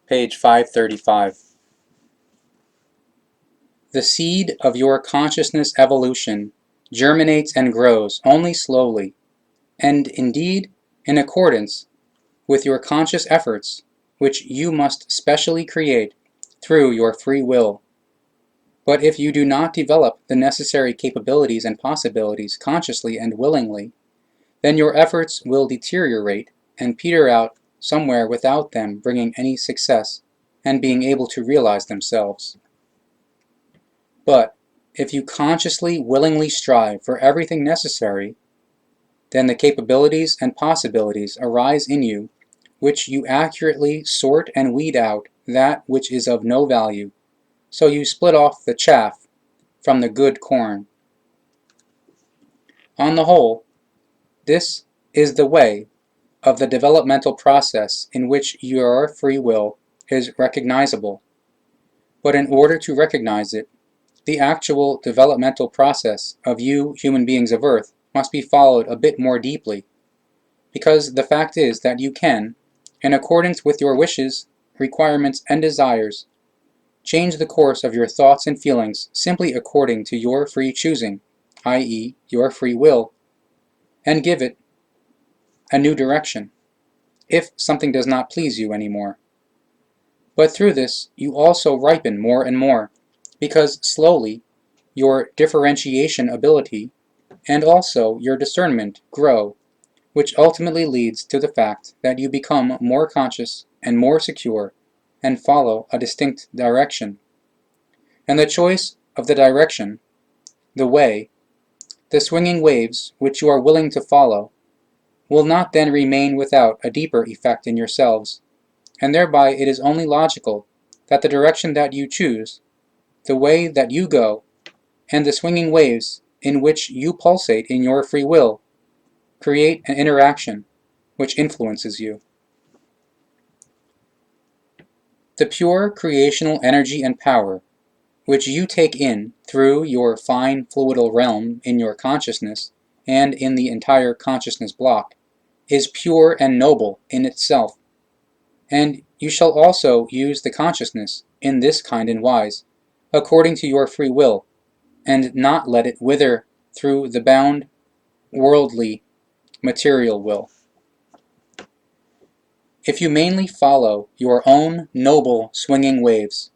page 535. The seed of your consciousness evolution germinates and grows only slowly, and indeed in accordance with your conscious efforts, which you must specially create through your free will. But if you do not develop the necessary capabilities and possibilities consciously and willingly, then your efforts will deteriorate and peter out somewhere without them bringing any success and being able to realize themselves. But if you consciously, willingly strive for everything necessary, then the capabilities and possibilities arise in you, which you accurately sort and weed out that which is of no value, so you split off the chaff from the good corn. On the whole, this is the way of the developmental process in which your free will is recognizable. But in order to recognize it, the actual developmental process of you human beings of Earth must be followed a bit more deeply, because the fact is that you can, in accordance with your wishes, requirements, and desires, change the course of your thoughts and feelings simply according to your free choosing, i.e., your free will, and give it a new direction, if something does not please you anymore. But through this, you also ripen more and more, because slowly your differentiation ability and also your discernment grow, which ultimately leads to the fact that you become more conscious and more secure and follow a distinct direction. And the choice of the direction, the way, the swinging waves which you are willing to follow, will not then remain without a deeper effect in yourselves, and thereby it is only logical that the direction that you choose, the way that you go, and the swinging waves in which you pulsate in your free will create an interaction which influences you. The pure creational energy and power which you take in through your fine fluidal realm in your consciousness and in the entire consciousness block is pure and noble in itself, and you shall also use the consciousness in this kind and wise, according to your free will, and not let it wither through the bound, worldly, material will. If you mainly follow your own noble swinging waves,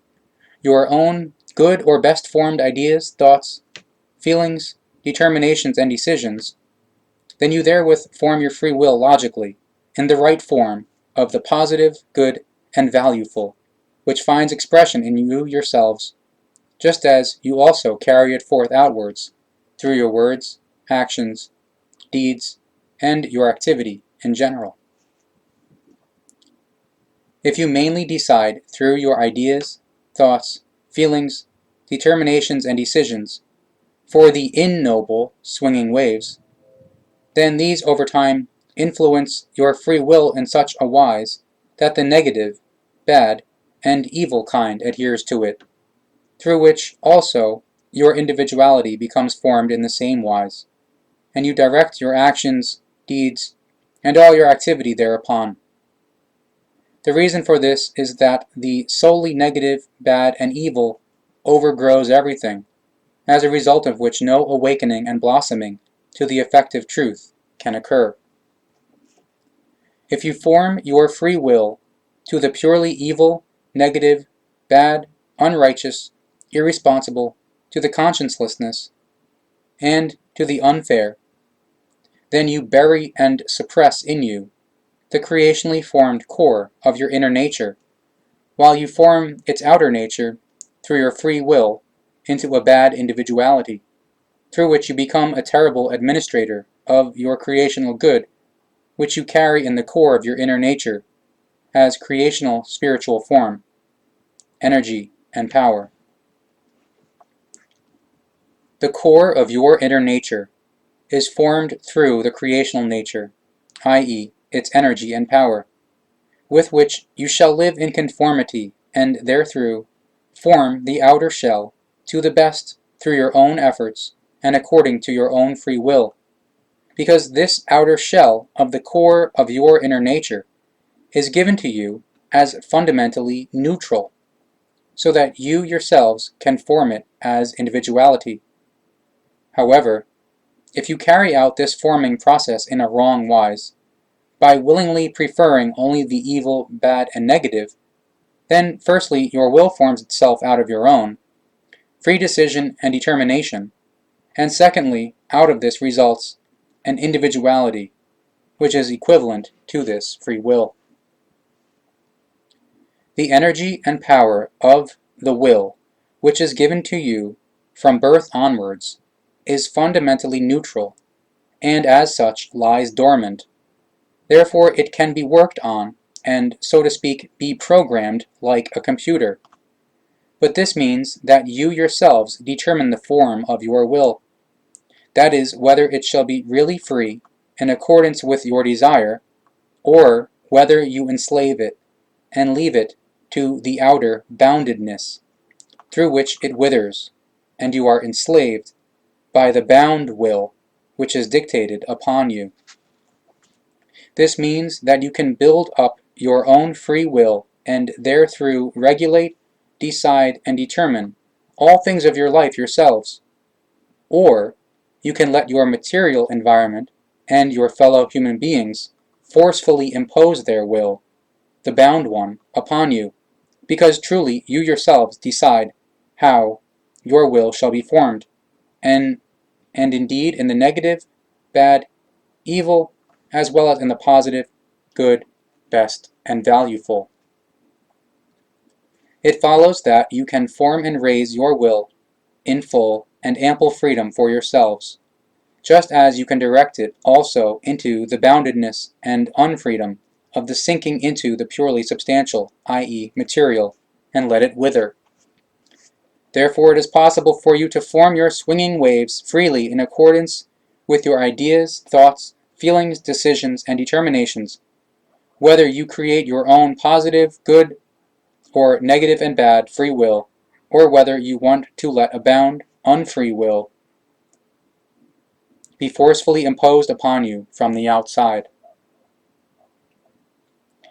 your own good or best formed ideas, thoughts, feelings, determinations, and decisions, then you therewith form your free will logically, in the right form of the positive, good, and valueful, which finds expression in you yourselves, just as you also carry it forth outwards, through your words, actions, deeds, and your activity in general. If you mainly decide through your ideas, thoughts, feelings, determinations, and decisions for the ignoble swinging waves, then these over time influence your free will in such a wise that the negative, bad, and evil kind adheres to it, through which also your individuality becomes formed in the same wise, and you direct your actions, deeds, and all your activity thereupon. The reason for this is that the solely negative, bad, and evil overgrows everything, as a result of which no awakening and blossoming to the effective truth can occur. If you form your free will to the purely evil, negative, bad, unrighteous, irresponsible, to the consciencelessness, and to the unfair, then you bury and suppress in you the creationally formed core of your inner nature, while you form its outer nature through your free will into a bad individuality, through which you become a terrible administrator of your creational good, which you carry in the core of your inner nature as creational spiritual form, energy, and power. The core of your inner nature is formed through the creational nature, i.e., its energy and power, with which you shall live in conformity and therethrough form the outer shell to the best through your own efforts and according to your own free will, because this outer shell of the core of your inner nature is given to you as fundamentally neutral, so that you yourselves can form it as individuality. However, if you carry out this forming process in a wrong wise, by willingly preferring only the evil, bad, and negative, then firstly your will forms itself out of your own free decision and determination, and secondly, out of this results an individuality, which is equivalent to this free will. The energy and power of the will, which is given to you from birth onwards, is fundamentally neutral, and as such lies dormant. Therefore it can be worked on, and, so to speak, be programmed like a computer. But this means that you yourselves determine the form of your will. That is, whether it shall be really free, in accordance with your desire, or whether you enslave it, and leave it to the outer boundedness, through which it withers, and you are enslaved by the bound will which is dictated upon you. This means that you can build up your own free will and therethrough regulate, decide, and determine all things of your life yourselves, or you can let your material environment and your fellow human beings forcefully impose their will, the bound one, upon you, because truly you yourselves decide how your will shall be formed, and indeed in the negative, bad, evil, as well as in the positive, good, best, and valueful. It follows that you can form and raise your will in full and ample freedom for yourselves, just as you can direct it also into the boundedness and unfreedom of the sinking into the purely substantial, i.e. material, and let it wither. Therefore it is possible for you to form your swinging waves freely in accordance with your ideas, thoughts, feelings, decisions, and determinations, whether you create your own positive, good, or negative and bad free will, or whether you want to let a bound, unfree will be forcefully imposed upon you from the outside.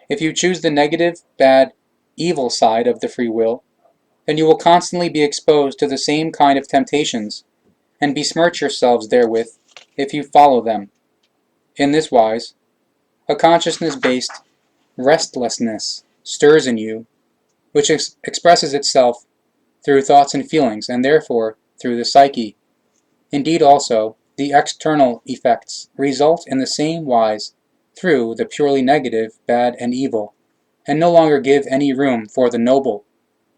If you choose the negative, bad, evil side of the free will, then you will constantly be exposed to the same kind of temptations, and besmirch yourselves therewith if you follow them. In this wise, a consciousness-based restlessness stirs in you, which expresses itself through thoughts and feelings, and therefore through the psyche. Indeed also, the external effects result in the same wise through the purely negative, bad, and evil, and no longer give any room for the noble,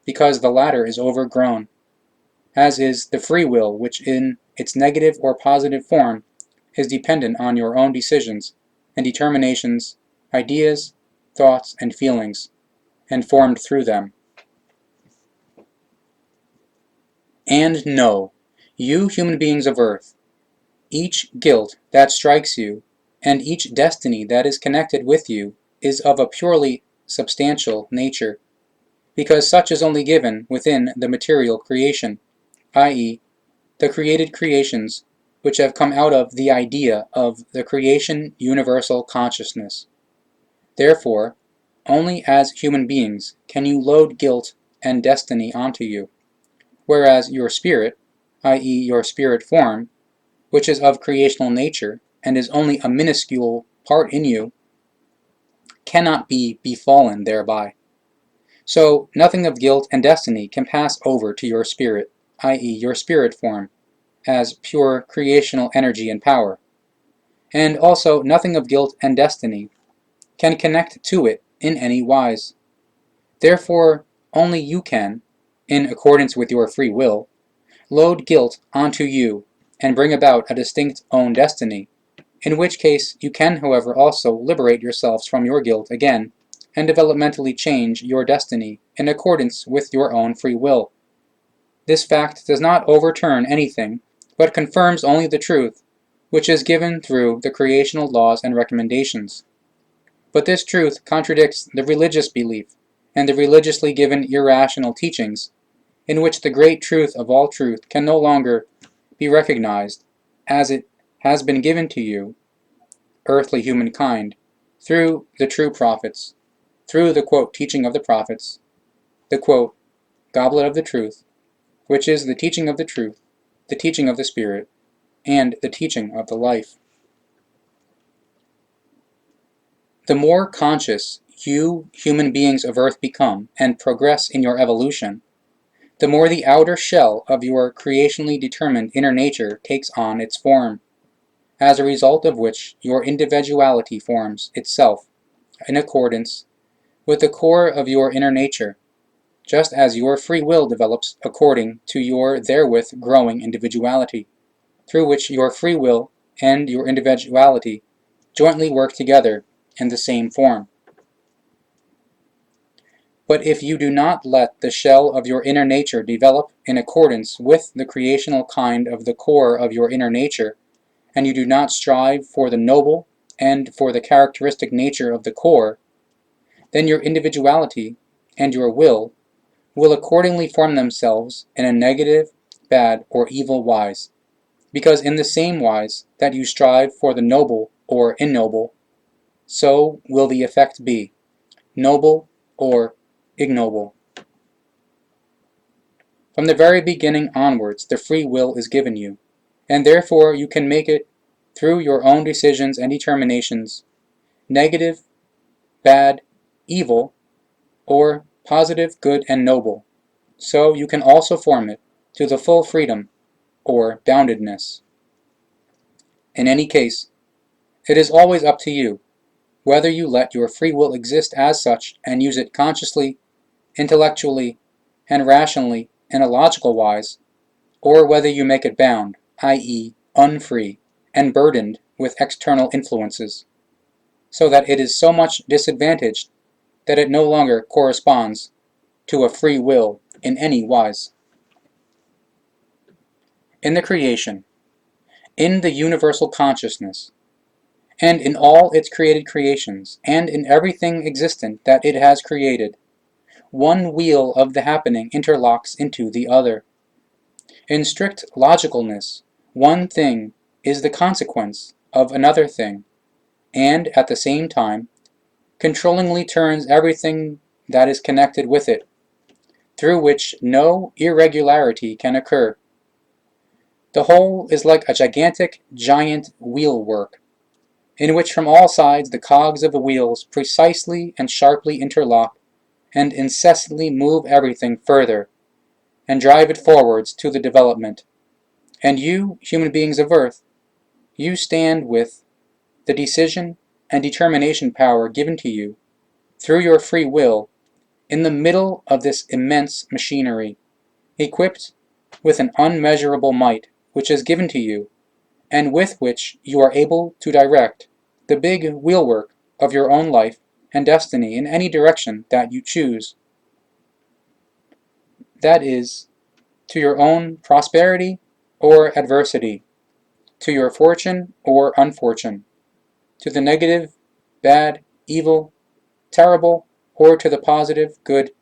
because the latter is overgrown, as is the free will, which in its negative or positive form is dependent on your own decisions and determinations, ideas, thoughts, and feelings, and formed through them. And know, you human beings of earth, each guilt that strikes you, and each destiny that is connected with you, is of a purely substantial nature, because such is only given within the material creation, i.e., the created creations which have come out of the idea of the creation universal consciousness. Therefore, only as human beings can you load guilt and destiny onto you, whereas your spirit, i.e. your spirit form, which is of creational nature and is only a minuscule part in you, cannot be befallen thereby. So nothing of guilt and destiny can pass over to your spirit, i.e. your spirit form, as pure creational energy and power. And also nothing of guilt and destiny can connect to it in any wise. Therefore only you can, in accordance with your free will, load guilt onto you and bring about a distinct own destiny, in which case you can, however, also liberate yourselves from your guilt again, and developmentally change your destiny in accordance with your own free will. This fact does not overturn anything, but confirms only the truth, which is given through the creational laws and recommendations. But this truth contradicts the religious belief, and the religiously given irrational teachings, in which the great truth of all truth can no longer be recognized, as it has been given to you, earthly humankind, through the true prophets, through the quote teaching of the prophets, the quote Goblet of the Truth, which is the teaching of the truth, the teaching of the Spirit, and the teaching of the life. The more conscious you human beings of Earth become and progress in your evolution, the more the outer shell of your creationally determined inner nature takes on its form, as a result of which your individuality forms itself in accordance with the core of your inner nature, just as your free will develops according to your therewith growing individuality, through which your free will and your individuality jointly work together in the same form. But if you do not let the shell of your inner nature develop in accordance with the creational kind of the core of your inner nature, and you do not strive for the noble and for the characteristic nature of the core, then your individuality and your will accordingly form themselves in a negative, bad, or evil wise, because in the same wise that you strive for the noble or ignoble, so will the effect be, noble or ignoble. From the very beginning onwards, the free will is given you, and therefore you can make it, through your own decisions and determinations, negative, bad, evil, or positive, good, and noble. So you can also form it to the full freedom or boundedness. In any case, it is always up to you whether you let your free will exist as such and use it consciously, intellectually, and rationally in a logical wise, or whether you make it bound, i.e., unfree, and burdened with external influences, so that it is so much disadvantaged that it no longer corresponds to a free will in any wise. In the creation, in the universal consciousness, and in all its created creations, and in everything existent that it has created, one wheel of the happening interlocks into the other. In strict logicalness, one thing is the consequence of another thing, and at the same time, controllingly turns everything that is connected with it, through which no irregularity can occur. The whole is like a giant wheelwork, in which from all sides the cogs of the wheels precisely and sharply interlock, and incessantly move everything further, and drive it forwards to the development. And you, human beings of Earth, you stand with the decision and determination power given to you, through your free will, in the middle of this immense machinery, equipped with an unmeasurable might which is given to you, and with which you are able to direct the big wheelwork of your own life and destiny in any direction that you choose. That is, to your own prosperity or adversity, to your fortune or unfortune, to the negative, bad, evil, terrible, or to the positive, good,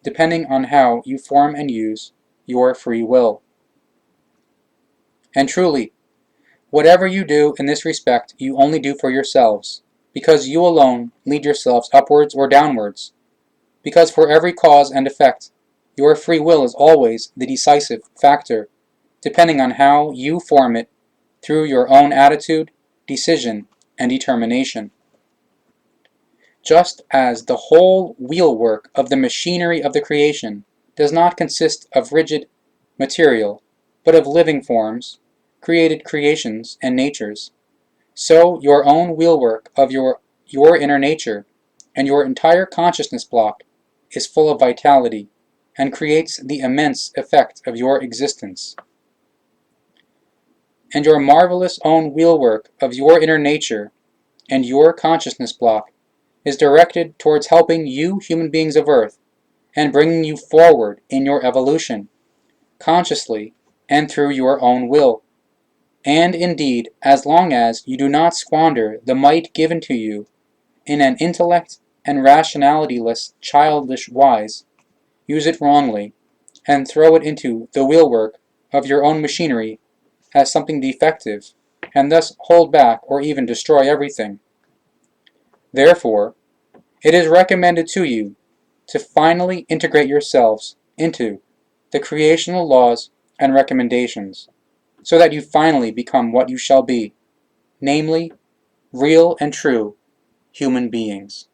depending on how you form and use your free will. And truly, whatever you do in this respect you only do for yourselves, because you alone lead yourselves upwards or downwards, because for every cause and effect, your free will is always the decisive factor, depending on how you form it through your own attitude, decision, and determination. Just as the whole wheelwork of the machinery of the creation does not consist of rigid material, but of living forms, created creations and natures, so your own wheelwork of your inner nature and your entire consciousness block is full of vitality and creates the immense effect of your existence. And your marvelous own wheelwork of your inner nature and your consciousness block is directed towards helping you human beings of Earth and bringing you forward in your evolution, consciously and through your own will. And indeed, as long as you do not squander the might given to you in an intellect and rationalityless childish wise, use it wrongly, and throw it into the wheelwork of your own machinery as something defective, and thus hold back or even destroy everything. Therefore, It is recommended to you to finally integrate yourselves into the creational laws and recommendations, so that you finally become what you shall be, namely, real and true human beings.